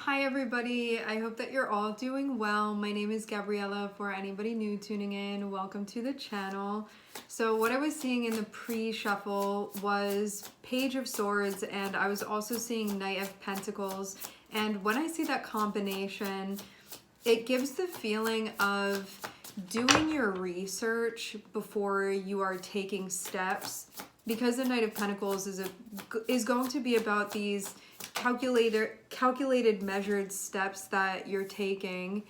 Hi everybody, I hope that you're all doing well. My name is Gabriella. For anybody new tuning in, welcome to the channel. So what I was seeing in the pre-shuffle was Page of Swords, and I was also seeing Knight of Pentacles. And when I see that combination, it gives the feeling of doing your research before you are taking steps, because the Knight of Pentacles is going to be about these calculated measured steps that you're taking,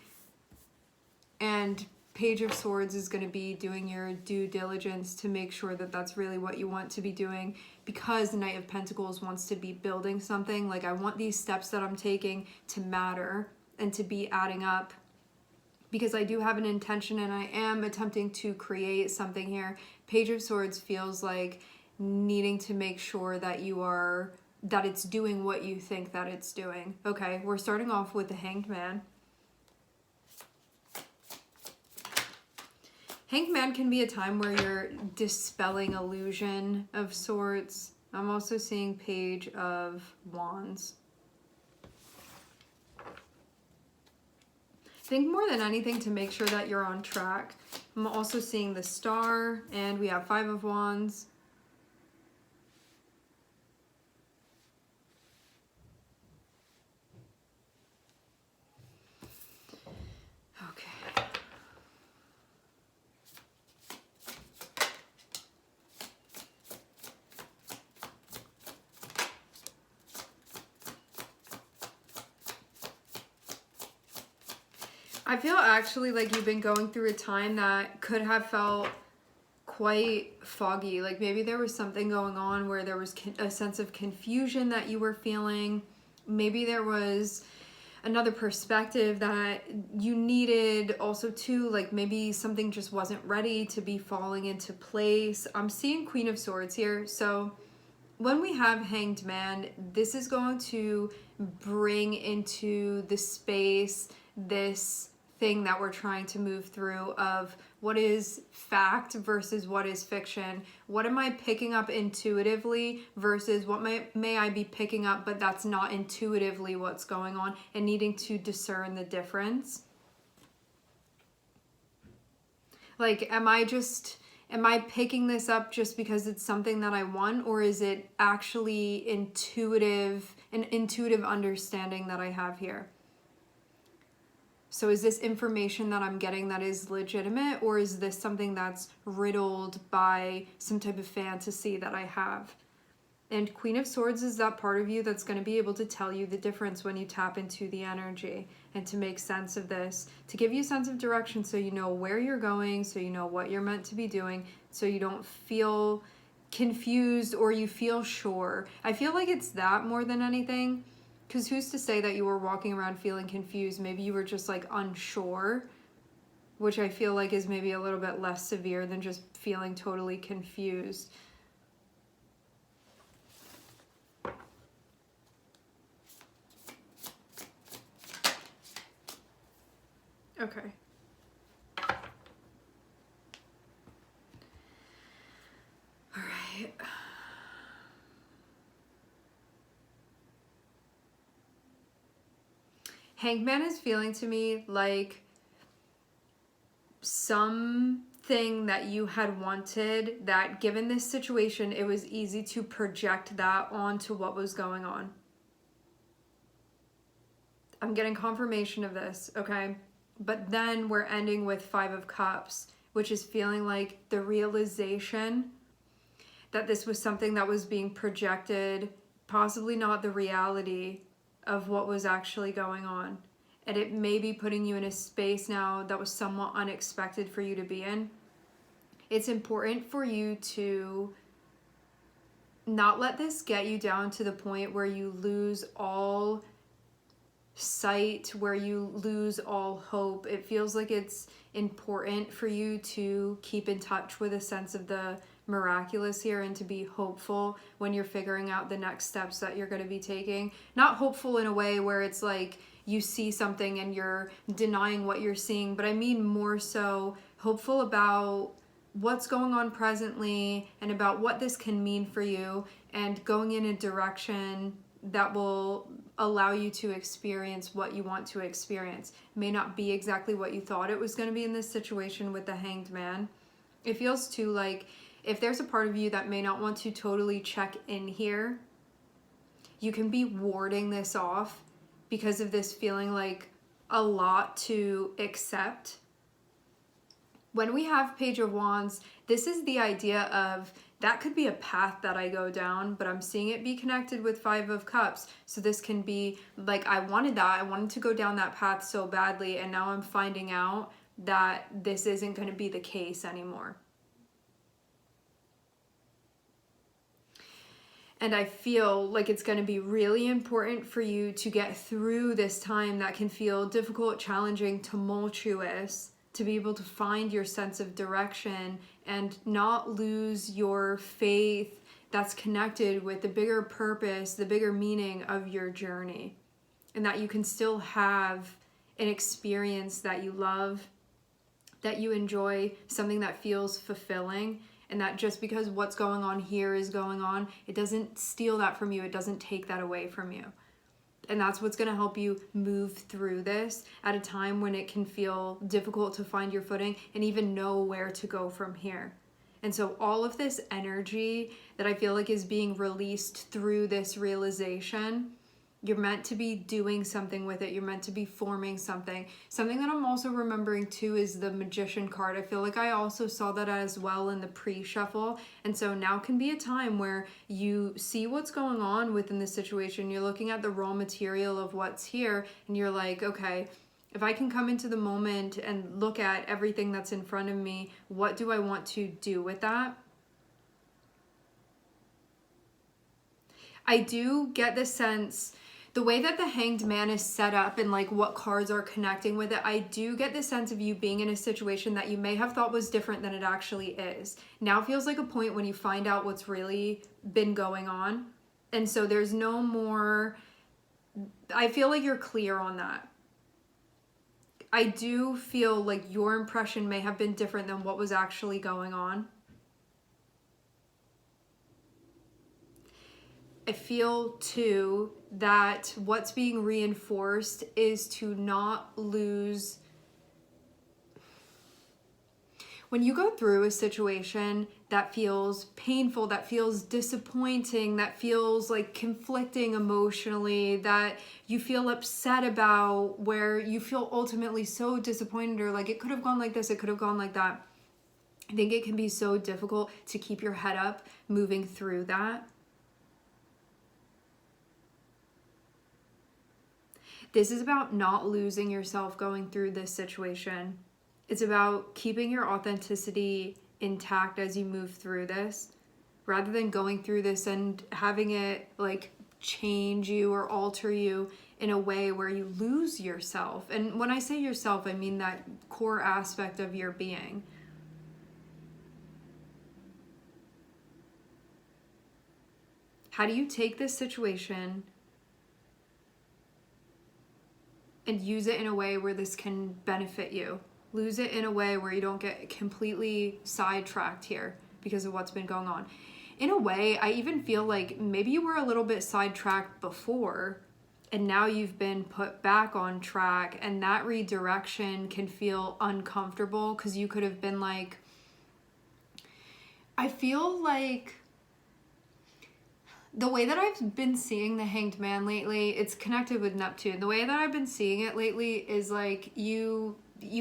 and Page of Swords is going to be doing your due diligence to make sure that that's really what you want to be doing, because the Knight of Pentacles wants to be building something. Like, I want these steps that I'm taking to matter and to be adding up, because I do have an intention and I am attempting to create something here. Page of Swords feels like needing to make sure that that it's doing what you think that it's doing. Okay, we're starting off with the Hanged Man. Hanged Man can be a time where you're dispelling illusion of sorts. I'm also seeing Page of Wands. I think more than anything, to make sure that you're on track. I'm also seeing the Star, and we have Five of Wands. Okay. I feel actually like you've been going through a time that could have felt quite foggy. Like maybe there was something going on where there was a sense of confusion that you were feeling. Maybe there was another perspective that you needed also too. Like maybe something just wasn't ready to be falling into place. I'm seeing Queen of Swords here. So when we have Hanged Man, this is going to bring into the space this thing that we're trying to move through of what is fact versus what is fiction. What am I picking up intuitively versus what may I be picking up but that's not intuitively what's going on, and needing to discern the difference. Like, am I picking this up just because it's something that I want, or is it actually an intuitive understanding that I have here? So is this information that I'm getting that is legitimate, or is this something that's riddled by some type of fantasy that I have? And Queen of Swords is that part of you that's going to be able to tell you the difference when you tap into the energy, and to make sense of this, to give you a sense of direction so you know where you're going, so you know what you're meant to be doing, so you don't feel confused or you feel sure. I feel like it's that more than anything. Because who's to say that you were walking around feeling confused? Maybe you were just like unsure, which I feel like is maybe a little bit less severe than just feeling totally confused. Okay. All right. Hanged Man is feeling to me like something that you had wanted, that given this situation, it was easy to project that onto what was going on. I'm getting confirmation of this, okay? But then we're ending with Five of Cups, which is feeling like the realization that this was something that was being projected, possibly not the reality of what was actually going on. And it may be putting you in a space now that was somewhat unexpected for you to be in. It's important for you to not let this get you down to the point where you lose all sight, where you lose all hope. It feels like it's important for you to keep in touch with a sense of the miraculous here, and to be hopeful when you're figuring out the next steps that you're going to be taking. Not hopeful in a way where it's like you see something and you're denying what you're seeing, but I mean more so hopeful about what's going on presently and about what this can mean for you, and going in a direction that will allow you to experience what you want to experience. It may not be exactly what you thought it was going to be in this situation with the Hanged Man. It feels too like if there's a part of you that may not want to totally check in here, you can be warding this off because of this feeling like a lot to accept. When we have Page of Wands, this is the idea of that could be a path that I go down, but I'm seeing it be connected with Five of Cups. So this can be like, I wanted that. I wanted to go down that path so badly, and now I'm finding out that this isn't going to be the case anymore. And I feel like it's going to be really important for you to get through this time that can feel difficult, challenging, tumultuous, to be able to find your sense of direction and not lose your faith that's connected with the bigger purpose, the bigger meaning of your journey. And that you can still have an experience that you love, that you enjoy, something that feels fulfilling. And that just because what's going on here is going on, it doesn't steal that from you. It doesn't take that away from you. And that's what's going to help you move through this at a time when it can feel difficult to find your footing and even know where to go from here. And so all of this energy that I feel like is being released through this realization, you're meant to be doing something with it. You're meant to be forming something. Something that I'm also remembering too is the Magician card. I feel like I also saw that as well in the pre-shuffle. And so now can be a time where you see what's going on within the situation. You're looking at the raw material of what's here and you're like, okay, if I can come into the moment and look at everything that's in front of me, what do I want to do with that? I do get the sense, the way that the Hanged Man is set up and like what cards are connecting with it, I do get the sense of you being in a situation that you may have thought was different than it actually is. Now feels like a point when you find out what's really been going on. And so there's no more, I feel like you're clear on that. I do feel like your impression may have been different than what was actually going on. I feel too that what's being reinforced is to not lose. When you go through a situation that feels painful, that feels disappointing, that feels like conflicting emotionally, that you feel upset about, where you feel ultimately so disappointed or like it could have gone like this, it could have gone like that. I think it can be so difficult to keep your head up moving through that. This is about not losing yourself going through this situation. It's about keeping your authenticity intact as you move through this, rather than going through this and having it like change you or alter you in a way where you lose yourself. And when I say yourself, I mean that core aspect of your being. How do you take this situation and use it in a way where this can benefit you? Lose it in a way where you don't get completely sidetracked here because of what's been going on. In a way, I even feel like maybe you were a little bit sidetracked before and now you've been put back on track, and that redirection can feel uncomfortable because you could have been like, I feel like the way that I've been seeing the Hanged Man lately, it's connected with Neptune. The way that I've been seeing it lately is like you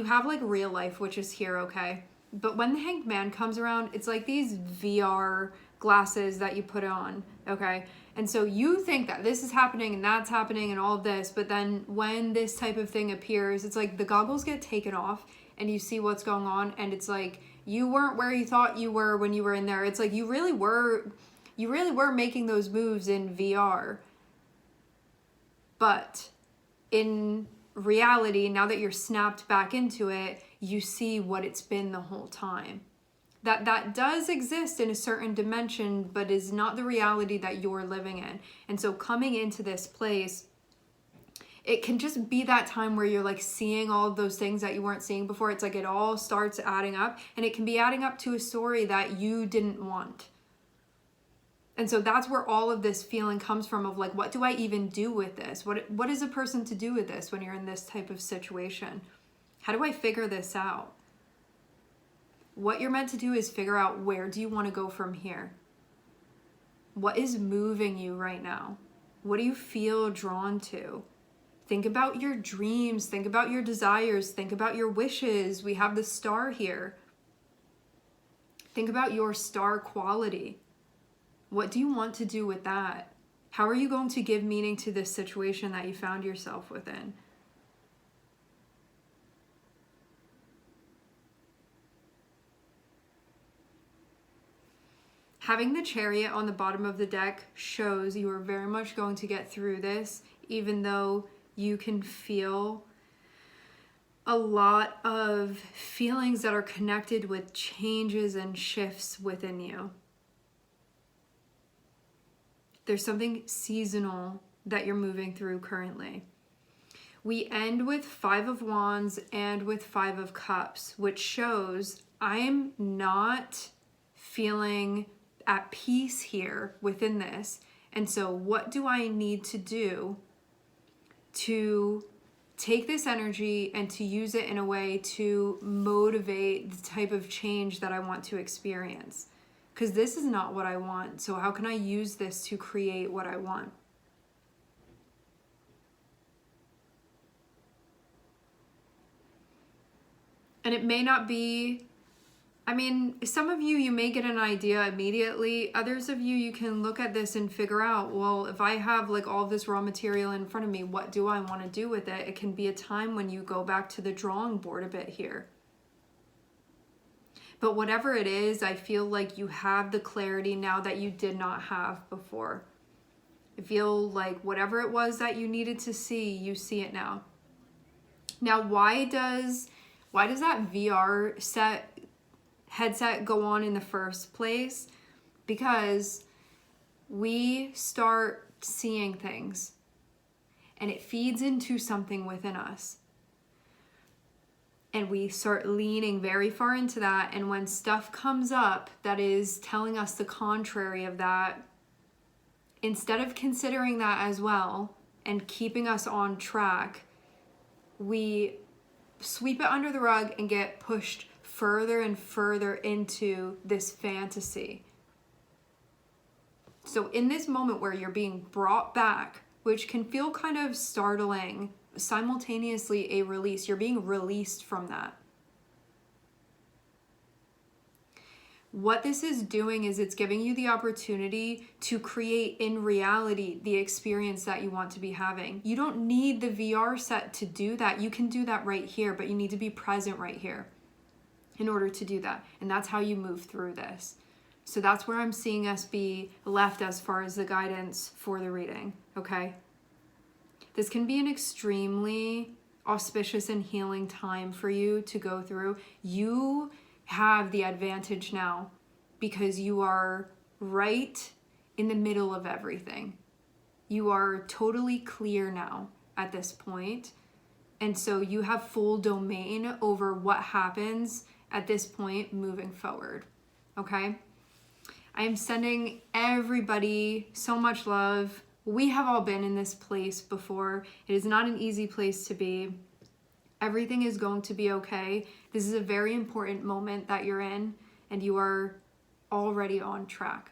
have like real life, which is here, okay? But when the Hanged Man comes around, it's like these VR glasses that you put on, okay? And so you think that this is happening and that's happening and all of this, but then when this type of thing appears, it's like the goggles get taken off and you see what's going on, and it's like you weren't where you thought you were when you were in there. It's like you really were making those moves in VR. But in reality, now that you're snapped back into it, you see what it's been the whole time. That does exist in a certain dimension, but is not the reality that you're living in. And so coming into this place, it can just be that time where you're like seeing all of those things that you weren't seeing before. It's like it all starts adding up, and it can be adding up to a story that you didn't want. And so that's where all of this feeling comes from of like, what do I even do with this? What is a person to do with this when you're in this type of situation? How do I figure this out? What you're meant to do is figure out, where do you want to go from here? What is moving you right now? What do you feel drawn to? Think about your dreams. Think about your desires. Think about your wishes. We have the star here. Think about your star quality. What do you want to do with that? How are you going to give meaning to this situation that you found yourself within? Having the Chariot on the bottom of the deck shows you are very much going to get through this, even though you can feel a lot of feelings that are connected with changes and shifts within you. There's something seasonal that you're moving through currently. We end with 5 of Wands and with 5 of Cups, which shows I'm not feeling at peace here within this. And so what do I need to do to take this energy and to use it in a way to motivate the type of change that I want to experience? Because this is not what I want. So how can I use this to create what I want? And it may not be, I mean, some of you may get an idea immediately. Others of you can look at this and figure out, well, if I have like all this raw material in front of me, what do I want to do with it? It can be a time when you go back to the drawing board a bit here. But whatever it is, I feel like you have the clarity now that you did not have before. I feel like whatever it was that you needed to see, you see it now. Now, why does that VR headset go on in the first place? Because we start seeing things and it feeds into something within us. And we start leaning very far into that. And when stuff comes up that is telling us the contrary of that, instead of considering that as well and keeping us on track, we sweep it under the rug and get pushed further and further into this fantasy. So in this moment where you're being brought back, which can feel kind of startling, simultaneously a release, you're being released from that. What this is doing is it's giving you the opportunity to create in reality the experience that you want to be having. You don't need the VR set to do that. You can do that right here, but you need to be present right here in order to do that. And that's how you move through this. So that's where I'm seeing us be left as far as the guidance for the reading, okay? This can be an extremely auspicious and healing time for you to go through. You have the advantage now because you are right in the middle of everything. You are totally clear now at this point. And so you have full domain over what happens at this point moving forward. Okay? I am sending everybody so much love. We have all been in this place before. It is not an easy place to be. Everything is going to be okay. This is a very important moment that you're in, and you are already on track.